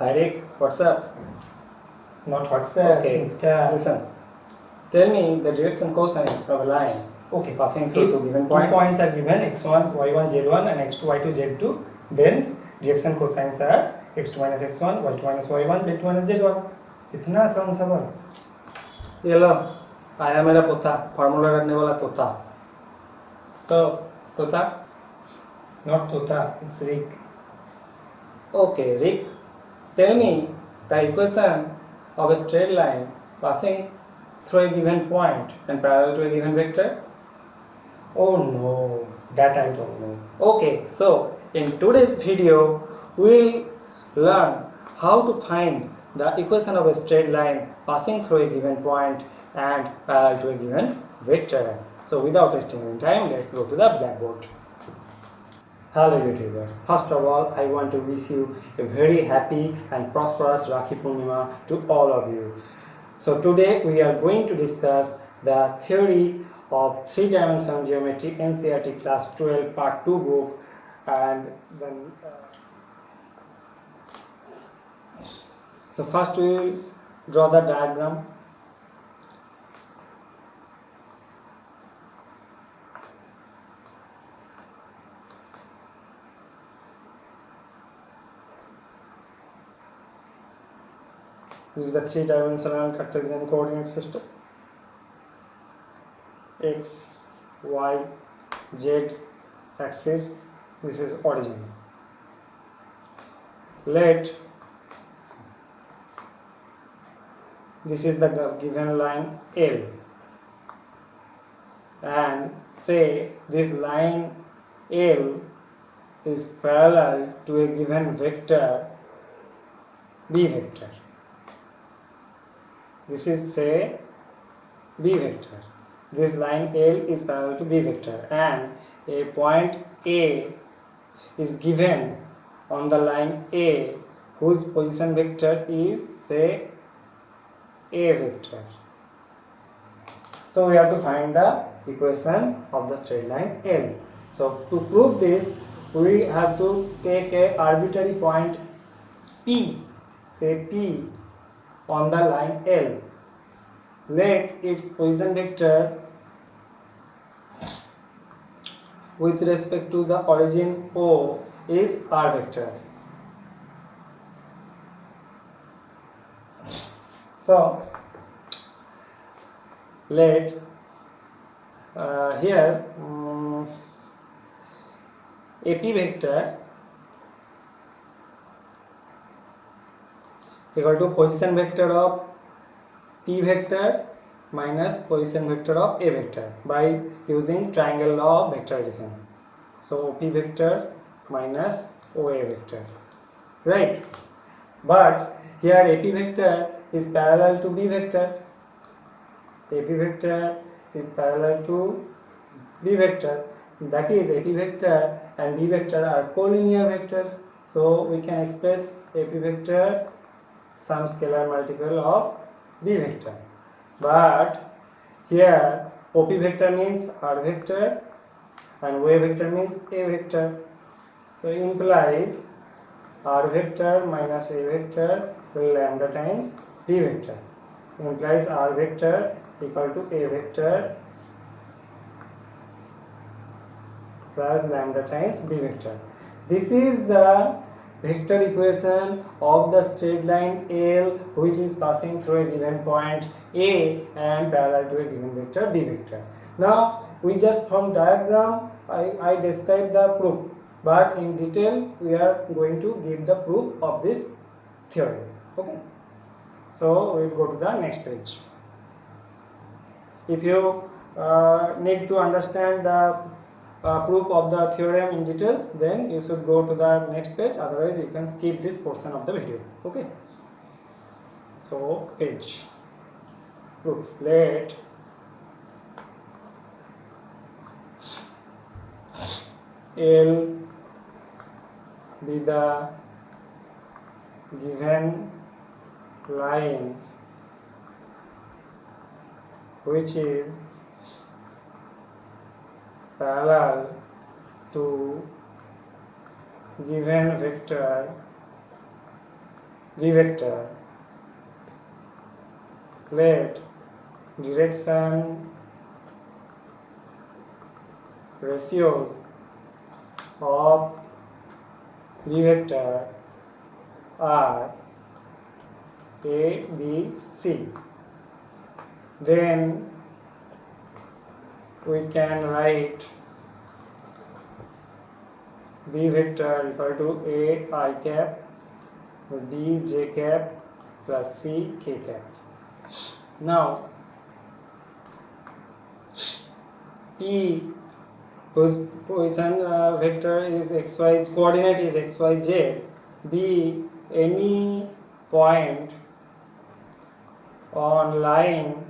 Hi Rick, what's up? Not WhatsApp, Okay, Insta. listen. Tell me the direction cosines of a line Okay, passing through two given two points. points are given x1, y1, z1 and x2, y2, z2. Then direction cosines are x2 minus x1, y2 minus y1, z2 minus z1. इतना आसान सवाल. ये लो, आया मेरा पोता, formula रखने वाला तोता. So, तोता? Not Tota, it's Rick. Okay, Rick. Tell me the equation of a straight line passing through a given point and parallel to a given vector. Oh no, that I don't know. Okay, so in today's video, we'll learn how to find the equation of a straight line passing through a given point and parallel to a given vector. So without wasting any time, let's go to the blackboard. Hello YouTubers. First of all, I want to wish you a very happy and prosperous Rakhi Purnima to all of you. So today we are going to discuss the theory of three-dimensional geometry NCERT class 12 part 2 book, and then so first we will draw the diagram. This is the three-dimensional Cartesian coordinate system. X, Y, Z axis. This is origin. Let this is the given line L, and say this line L is parallel to a given vector B vector. This is say B vector. This line L is parallel to B vector, and a point A is given on the line A whose position vector is say A vector. So we have to find the equation of the straight line L. So to prove this, we have to take a arbitrary point P, say P, on the line L. Let its position vector with respect to the origin O is R vector. So let here AP vector equal to position vector of P vector minus position vector of A vector by using triangle law of vector addition. So P vector minus OA vector, right? But here AP vector is parallel to B vector. AP vector is parallel to B vector. That is, AP vector and B vector are collinear vectors. So we can express AP vector some scalar multiple of B vector. But here OP vector means R vector and OA vector means A vector. So it implies R vector minus A vector will lambda times B vector. Implies R vector equal to A vector plus lambda times B vector. This is the vector equation of the straight line L which is passing through a given point A and parallel to a given vector B vector. Now we just from diagram I described the proof, but in detail we are going to give the proof of this theorem. Okay, so we will go to the next page. If you need to understand the proof of the theorem in details, then you should go to the next page, otherwise you can skip this portion of the video. Okay, so page proof. Let L be the given line which is parallel to given vector B vector. Let direction ratios of B vector are A, B, C. Then we can write B vector equal to A I cap, B j cap plus C k cap. Now P, whose position vector is xy, coordinate is xyz, be any point on line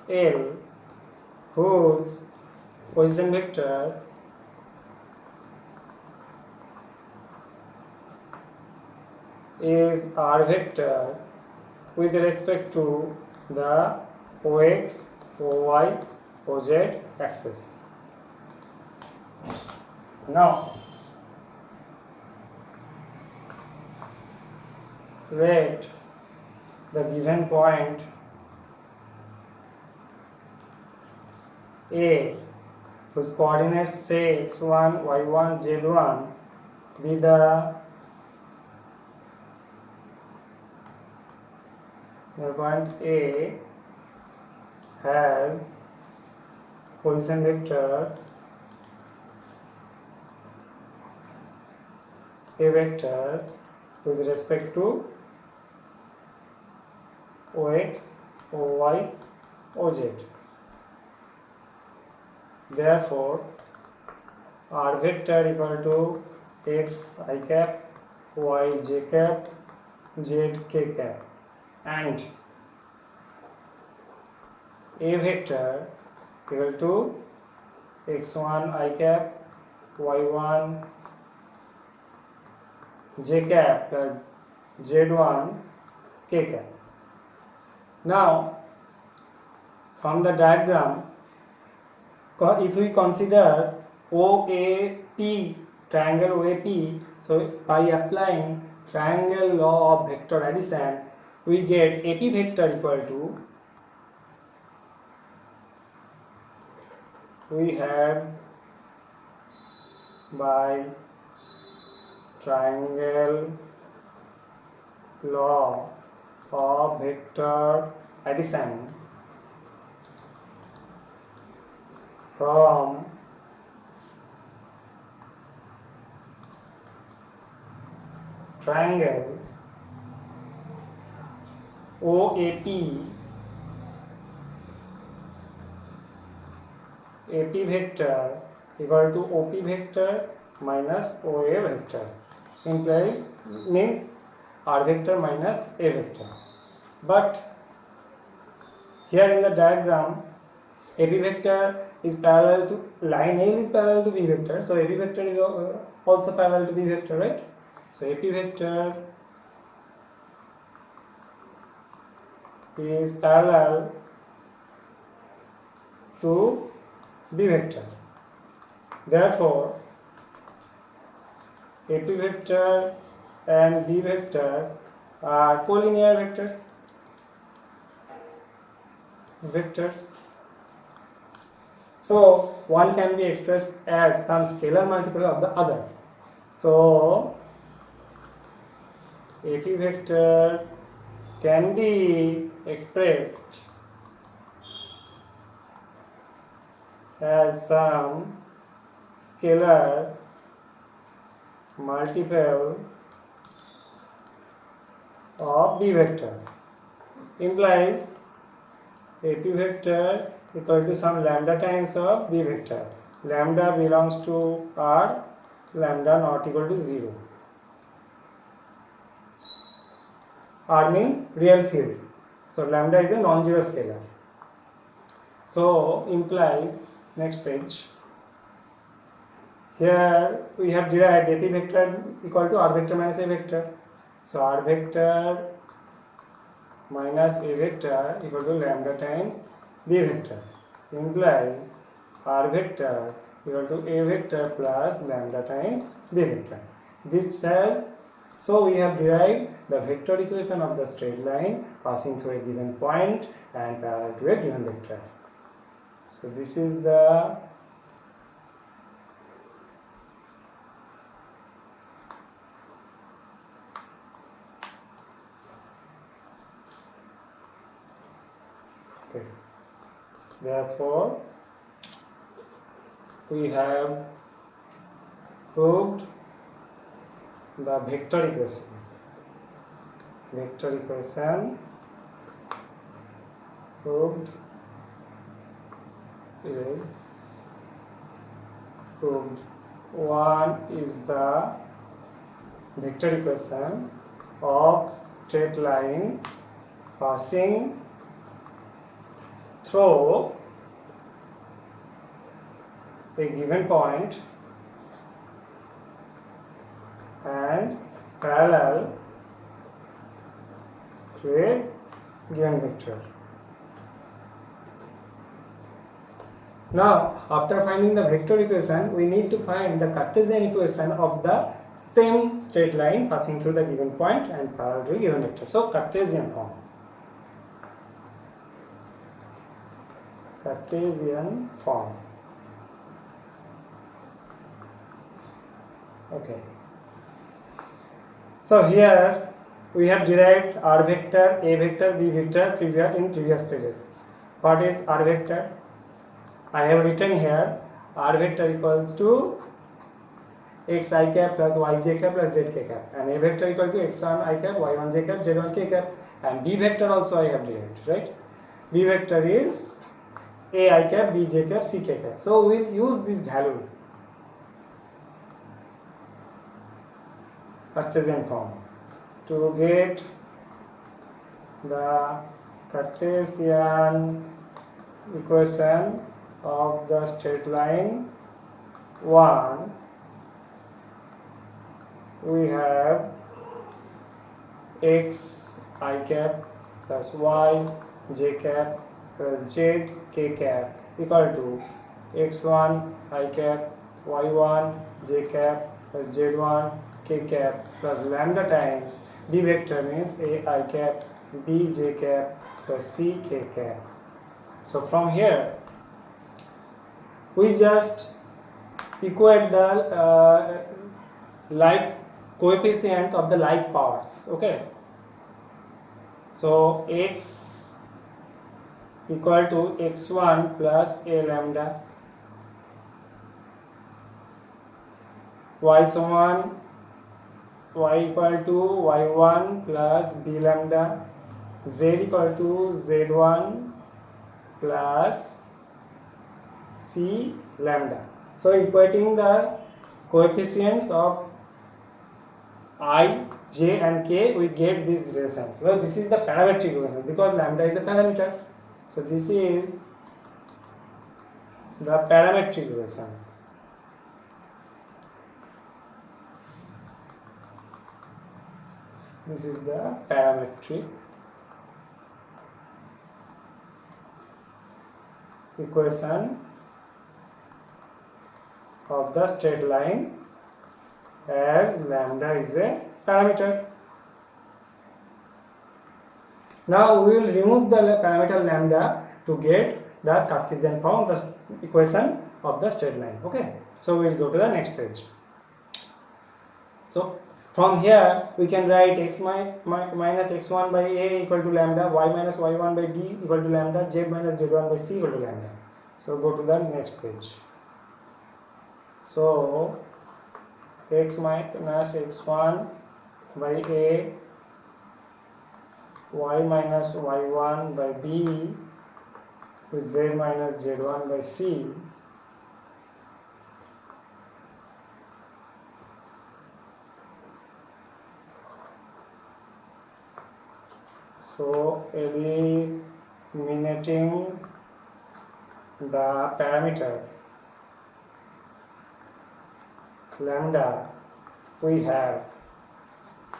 L whose position vector is r vector with respect to the ox, oy, oz axis. Now let the given point A, whose coordinates say x1, y1, z1, be the point A has position vector A vector with respect to ox, oy, oz. Therefore, r vector equal to x I cap, y j cap, z k cap, and A vector equal to x1 I cap, y1 j cap plus z1 k cap. Now, from the diagram, if we consider OAP, triangle OAP, so by applying triangle law of vector addition, we get AP vector equal to, we have by triangle law of vector addition from triangle OAP, AP vector equal to OP vector minus OA vector, implies, means R vector minus A vector. But here in the diagram, AP vector is parallel to, line L is parallel to B vector, so AP vector is also parallel to B vector, right? So AP vector is parallel to B vector. Therefore, AP vector and B vector are collinear vectors. So one can be expressed as some scalar multiple of the other. So AP vector can be expressed as some scalar multiple of B vector, implies AP vector equal to some lambda times of B vector. Lambda belongs to R, lambda not equal to 0. R means real field. So lambda is a non-zero scalar. So implies, next page. Here we have derived AP vector equal to R vector minus A vector. So R vector minus A vector equal to lambda times B vector, implies R vector equal to A vector plus lambda times B vector. This has So we have derived the vector equation of the straight line passing through a given point and parallel to a given vector. So this is the okay. Therefore, we have proved the vector equation. Vector equation proved is proved. One is the vector equation of straight line passing through a given point and parallel to a given vector. Now, after finding the vector equation, we need to find the Cartesian equation of the same straight line passing through the given point and parallel to a given vector. So, Cartesian form. Cartesian form. Okay. So here we have derived r vector, a vector, b vector in previous pages. What is r vector? I have written here r vector equals to x I cap plus y j cap plus z k cap, and a vector equal to x1 I cap, y1 j cap, z1 k cap, and b vector also I have derived, right? B vector is a I cap, b j cap, c k cap. So we will use these values. Cartesian form to get the Cartesian equation of the straight line 1. We have x I cap plus y j cap plus z k cap equal to x1 I cap, y1 j cap plus z1 k cap plus lambda times b vector means a I cap, b j cap plus c k cap. So from here we just equate the like coefficient of the like parts. Okay, so x equal to x1 plus a lambda, y sum y equal to y1 plus b lambda, z equal to z1 plus c lambda. So equating the coefficients of I, j and k, we get these relations. So this is the parametric equation because lambda is a parameter. So this is the parametric equation. This is the parametric equation of the straight line as lambda is a parameter. Now we will remove the parameter lambda to get the Cartesian form of the equation of the straight line. Okay, so we will go to the next page. So from here we can write x minus x1 by a equal to lambda, y minus y1 by b equal to lambda, z minus z1 by c equal to lambda. So go to the next page. So x minus x1 by a, y minus y1 by b with z minus z1 by c. So eliminating the parameter lambda, we have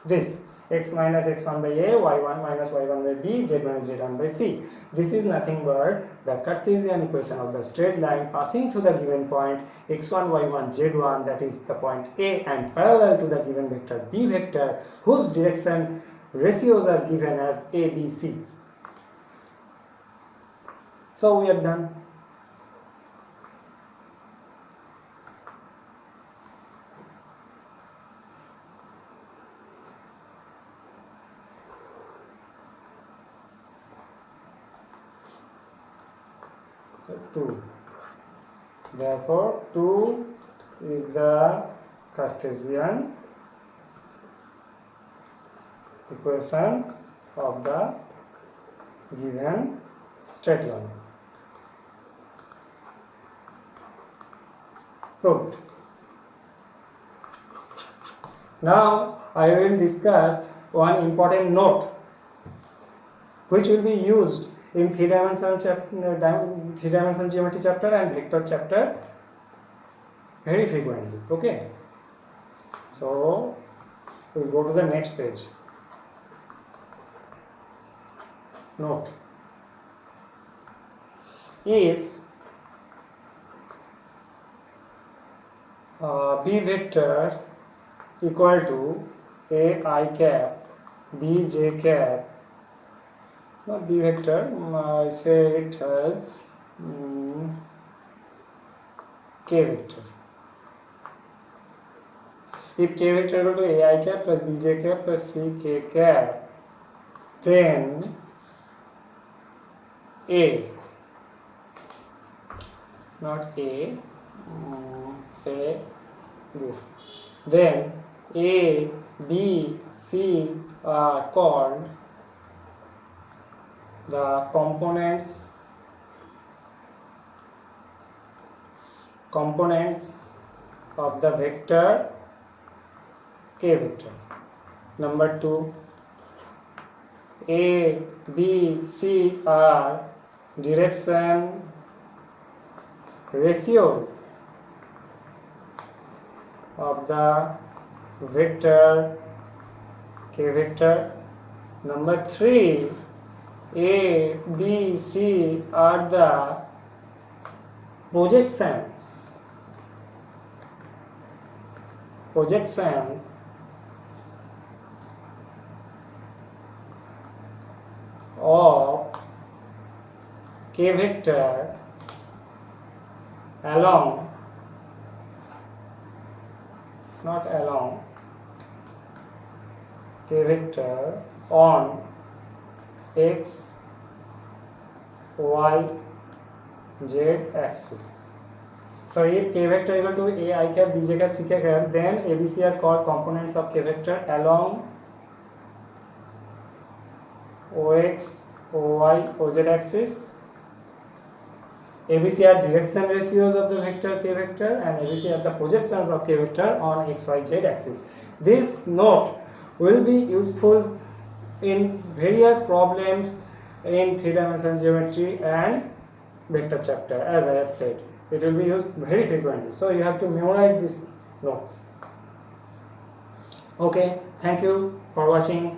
this. x minus x1 by a, y1 minus y1 by b, z minus z1 by c. This is nothing but the Cartesian equation of the straight line passing through the given point x1, y1, z1, that is the point a, and parallel to the given vector b vector, whose direction ratios are given as a, b, c. So we are done. So 2. Therefore, 2 is the Cartesian equation of the given straight line. Proved. Now I will discuss one important note which will be used in three-dimensional geometry chapter and vector chapter very frequently. Okay, so we will go to the next page. Note: if b vector equal to a I cap, b j cap, not b vector, I say it as k vector. If k vector equal to a I cap plus b j cap plus c k cap, then a, not a, say this, then a, b, c are called the components of the vector k vector. Number 2, a, b, c are direction ratios of the vector k vector. Number 3, a, b, c are the projections of k vector along, not along, k vector on x, y, z axis. So if k vector equal to a I cap, b j cap, c k cap, then a, b, c are called components of k vector along ox, oy, oz axis. a, b, c are direction ratios of the vector k vector, and a, b, c are the projections of k vector on x, y, z axis. This note will be useful in various problems in three-dimensional geometry and vector chapter. As I have said, it will be used very frequently, so you have to memorize these notes. Okay, thank you for watching.